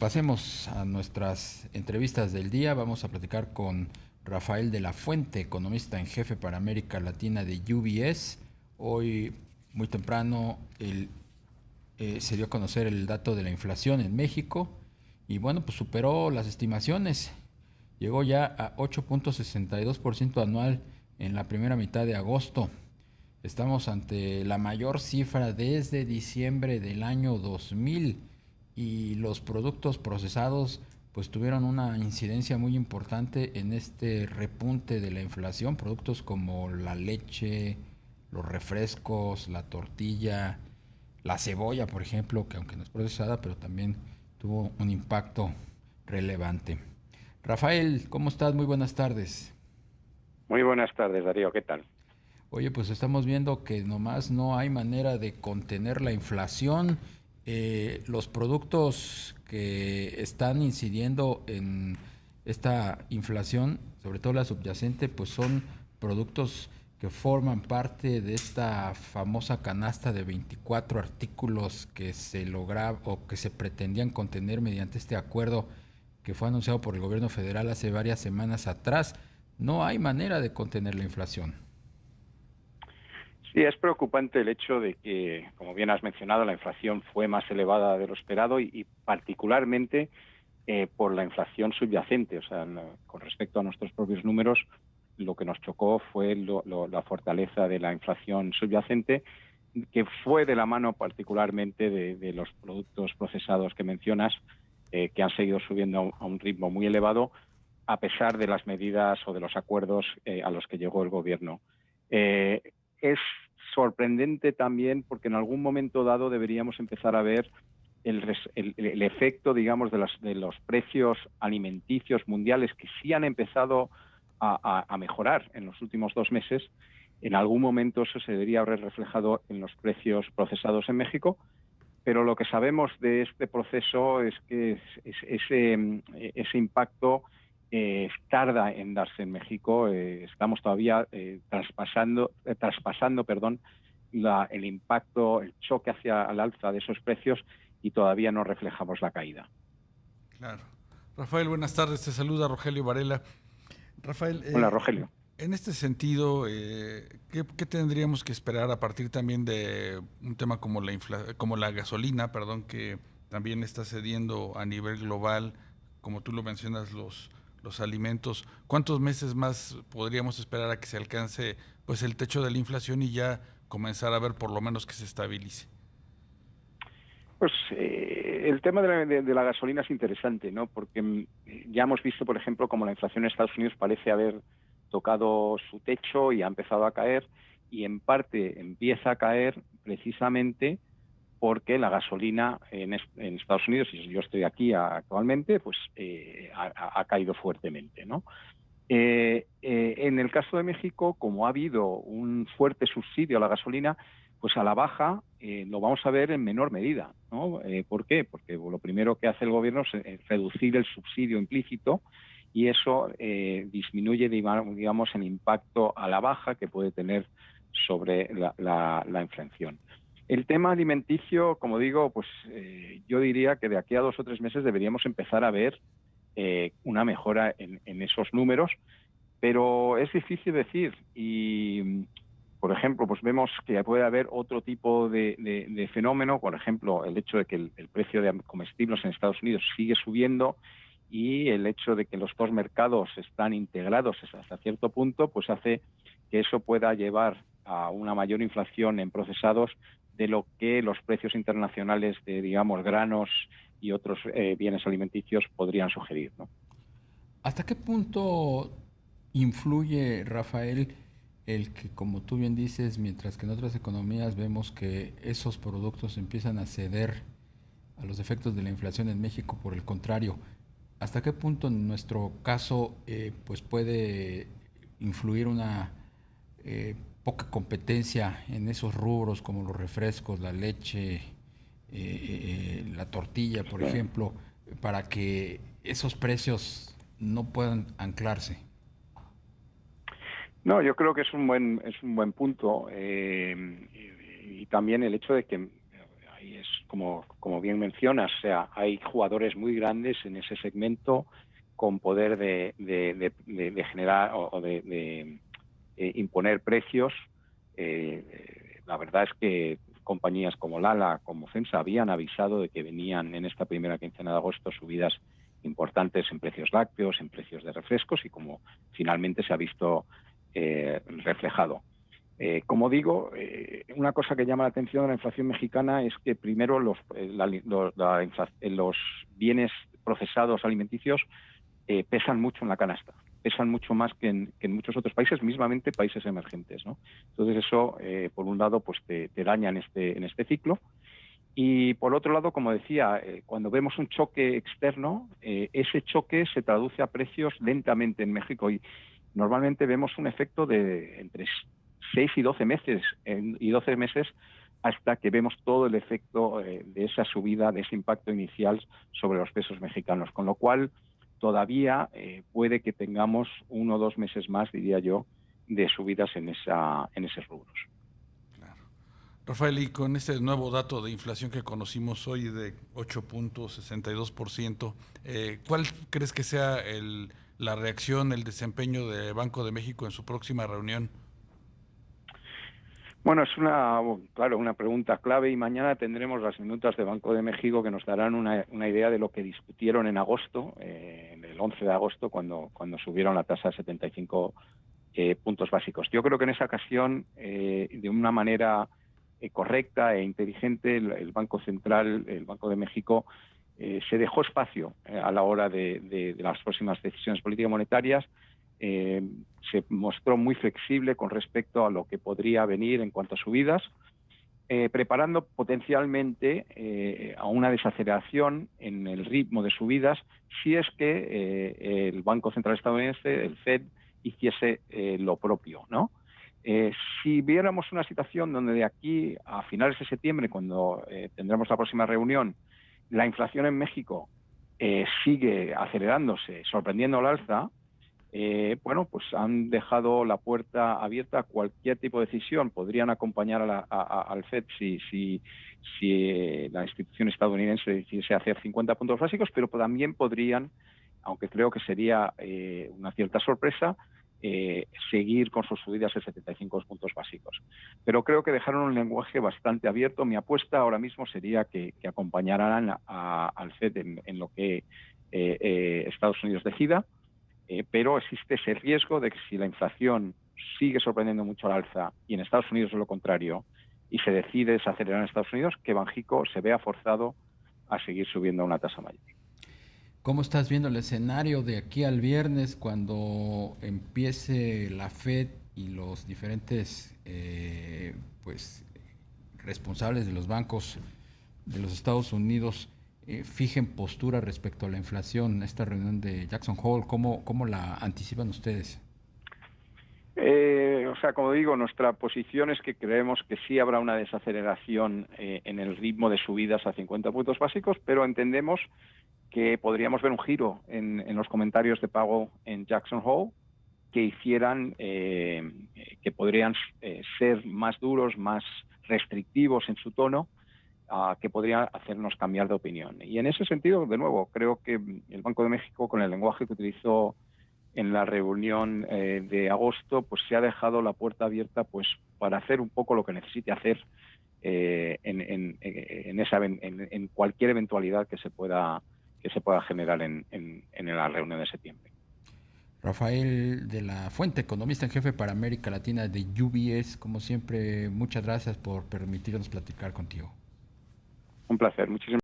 Pasemos a nuestras entrevistas del día. Vamos a platicar con Rafael de la Fuente, economista en jefe para América Latina de UBS. Hoy, muy temprano, se dio a conocer el dato de la inflación en México y bueno, pues superó las estimaciones. Llegó ya a 8.62% anual en la primera mitad de agosto. Estamos ante la mayor cifra desde diciembre del año 2000 y los productos procesados pues tuvieron una incidencia muy importante en este repunte de la inflación. Productos como la leche, los refrescos, la tortilla, la cebolla, por ejemplo, que aunque no es procesada, pero también tuvo un impacto relevante. Rafael, ¿cómo estás? Muy buenas tardes. Muy buenas tardes, Darío. ¿Qué tal? Oye, pues estamos viendo que nomás no hay manera de contener la inflación. Los productos que están incidiendo en esta inflación, sobre todo la subyacente, pues son productos que forman parte de esta famosa canasta de 24 artículos que se logra o que se pretendían contener mediante este acuerdo que fue anunciado por el gobierno federal hace varias semanas atrás. No hay manera de contener la inflación. Sí, es preocupante el hecho de que, como bien has mencionado, la inflación fue más elevada de lo esperado y particularmente por la inflación subyacente. O sea, con respecto a nuestros propios números, lo que nos chocó fue la fortaleza de la inflación subyacente, que fue de la mano particularmente de los productos procesados que mencionas, que han seguido subiendo a un ritmo muy elevado, a pesar de las medidas o de los acuerdos a los que llegó el gobierno. Eh, es sorprendente también porque en algún momento dado deberíamos empezar a ver el efecto, digamos, de los precios alimenticios mundiales que sí han empezado a mejorar en los últimos 2 meses. En algún momento eso se debería haber reflejado en los precios procesados en México, pero lo que sabemos de este proceso es que ese impacto tarda en darse en México. Estamos todavía traspasando, perdón, el impacto, el choque hacia el alza de esos precios y todavía no reflejamos la caída. Claro. Rafael, buenas tardes. Te saluda Rogelio Varela. Rafael, Hola, Rogelio. en este sentido, ¿qué tendríamos que esperar a partir también de un tema como como la gasolina, perdón, que también está cediendo a nivel global, como tú lo mencionas, los alimentos? ¿Cuántos meses más podríamos esperar a que se alcance pues el techo de la inflación y ya comenzar a ver por lo menos que se estabilice? Pues el tema de la gasolina es interesante, ¿no? Porque ya hemos visto, por ejemplo, como la inflación en Estados Unidos parece haber tocado su techo y ha empezado a caer, y en parte empieza a caer precisamente porque la gasolina en Estados Unidos, y yo estoy aquí actualmente, pues ha caído fuertemente, ¿no? En el caso de México, como ha habido un fuerte subsidio a la gasolina, pues a la baja lo vamos a ver en menor medida, ¿no? ¿Por qué? Porque lo primero que hace el gobierno es reducir el subsidio implícito y eso disminuye, digamos, el impacto a la baja que puede tener sobre la inflación. El tema alimenticio, como digo, pues yo diría que de aquí a 2 o 3 meses deberíamos empezar a ver una mejora en esos números, pero es difícil decir y, por ejemplo, pues vemos que puede haber otro tipo de fenómeno, por ejemplo, el hecho de que el precio de comestibles en Estados Unidos sigue subiendo y el hecho de que los dos mercados están integrados hasta cierto punto, pues hace que eso pueda llevar a una mayor inflación en procesados de lo que los precios internacionales de, digamos, granos y otros bienes alimenticios podrían sugerir, ¿no? ¿Hasta qué punto influye, Rafael, el que, como tú bien dices, mientras que en otras economías vemos que esos productos empiezan a ceder a los efectos de la inflación en México, por el contrario, ¿hasta qué punto en nuestro caso pues puede influir una poca competencia en esos rubros como los refrescos, la leche, la tortilla, por ejemplo, para que esos precios no puedan anclarse? No, yo creo que es un buen punto y también el hecho de que y es como bien mencionas, o sea, hay jugadores muy grandes en ese segmento con poder de generar o de imponer precios. La verdad es que compañías como Lala, como FEMSA, habían avisado de que venían en esta primera quincena de agosto subidas importantes en precios lácteos, en precios de refrescos, y como finalmente se ha visto reflejado. Como digo, una cosa que llama la atención de la inflación mexicana es que primero los bienes procesados alimenticios pesan mucho en la canasta, pesan mucho más que en muchos otros países, mismamente países emergentes, ¿no? Entonces eso, por un lado, pues te daña en este ciclo. Y por otro lado, como decía, cuando vemos un choque externo, ese choque se traduce a precios lentamente en México, y normalmente vemos un efecto de entre 6 y 12 meses, hasta que vemos todo el efecto de esa subida, de ese impacto inicial sobre los pesos mexicanos. Con lo cual, todavía puede que tengamos 1 o 2 meses más, diría yo, de subidas en esos rubros. Rafael, y con este nuevo dato de inflación que conocimos hoy de 8.62%, ¿cuál crees que sea la reacción, el desempeño de Banco de México en su próxima reunión? Bueno, es una pregunta clave, y mañana tendremos las minutas de Banco de México que nos darán una idea de lo que discutieron en agosto, el 11 de agosto, cuando subieron la tasa a 75 puntos básicos. Yo creo que en esa ocasión, de una manera correcta e inteligente, el Banco Central, el Banco de México, se dejó espacio a la hora de las próximas decisiones políticas monetarias. Se mostró muy flexible con respecto a lo que podría venir en cuanto a subidas, preparando potencialmente a una desaceleración en el ritmo de subidas si es que el Banco Central estadounidense, el Fed, hiciese lo propio, ¿no? Si viéramos una situación donde de aquí a finales de septiembre, cuando tendremos la próxima reunión, la inflación en México sigue acelerándose, sorprendiendo al alza, bueno, pues han dejado la puerta abierta a cualquier tipo de decisión. Podrían acompañar al FED si la institución estadounidense decidiese hacer 50 puntos básicos, pero también podrían, aunque creo que sería una cierta sorpresa, seguir con sus subidas de 75 puntos básicos. Pero creo que dejaron un lenguaje bastante abierto. Mi apuesta ahora mismo sería que acompañaran al FED en lo que Estados Unidos decida, pero existe ese riesgo de que si la inflación sigue sorprendiendo mucho al alza y en Estados Unidos es lo contrario, y se decide desacelerar en Estados Unidos, que Banxico se vea forzado a seguir subiendo a una tasa mayor. ¿Cómo estás viendo el escenario de aquí al viernes cuando empiece la Fed y los diferentes pues responsables de los bancos de los Estados Unidos fijen postura respecto a la inflación? Esta reunión de Jackson Hole, ¿cómo la anticipan ustedes? Como digo, nuestra posición es que creemos que sí habrá una desaceleración en el ritmo de subidas a 50 puntos básicos, pero entendemos que podríamos ver un giro en los comentarios de pago en Jackson Hole que hicieran, que podrían ser más duros, más restrictivos en su tono, que podría hacernos cambiar de opinión. Y en ese sentido, de nuevo, creo que el Banco de México, con el lenguaje que utilizó en la reunión de agosto, pues se ha dejado la puerta abierta pues para hacer un poco lo que necesite hacer en cualquier eventualidad que se pueda generar en la reunión de septiembre. Rafael de la Fuente, economista en jefe para América Latina de UBS, como siempre, muchas gracias por permitirnos platicar contigo. Un placer, muchísimas